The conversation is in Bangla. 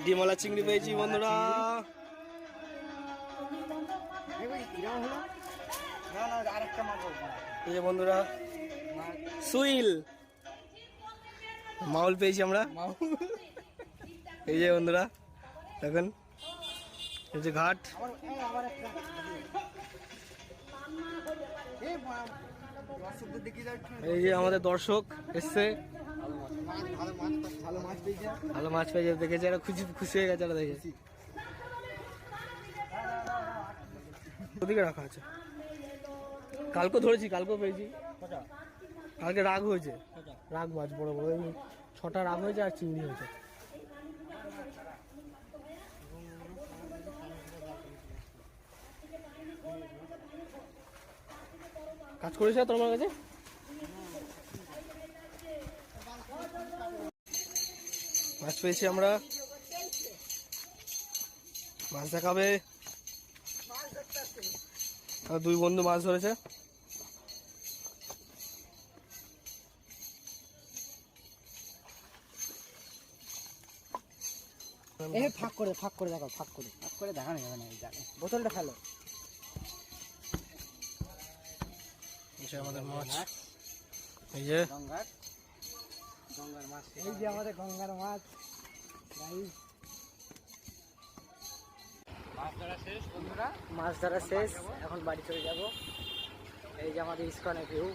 ডিমলা চিংড়ি পেয়েছি বন্ধুরা। এই যে বন্ধুরা সুইল মাউল পেয়েছি আমরা। এই যে বন্ধুরা দেখেন, এই যে ঘাট। এই যে আমাদের দর্শক এসছে, ভালো মাছ পেয়েছে, দেখেছে এরা খুশি হয়ে গেছে। এরা দেখেছি ওদিকে রাখা আছে, কালকে ধরেছি, কালকেও পেয়েছি। কালকে রাগ হয়েছে, রাগ মাছ বড় বড় 6টা রাগ হয়েছে আর চিংড়ি হয়েছে। কাজ করেছে তোমার কাছে? মাছ পেয়েছি আমরা, মাছ দেখাবে। দুই বন্ধু মাছ ধরেছে। ফাঁক করে দেখো, ফাঁক করে দেখানো যাবে না। বোতলটা ফেলো। আমাদের মাছ, এই যে গঙ্গার মাছ, এই যে আমাদের গঙ্গার মাছ। মাছ ধরা শেষ বন্ধুরা, মাছ ধরা শেষ, এখন বাড়ি চলে যাব। এই যে আমাদের ইস্কনের ভিউ।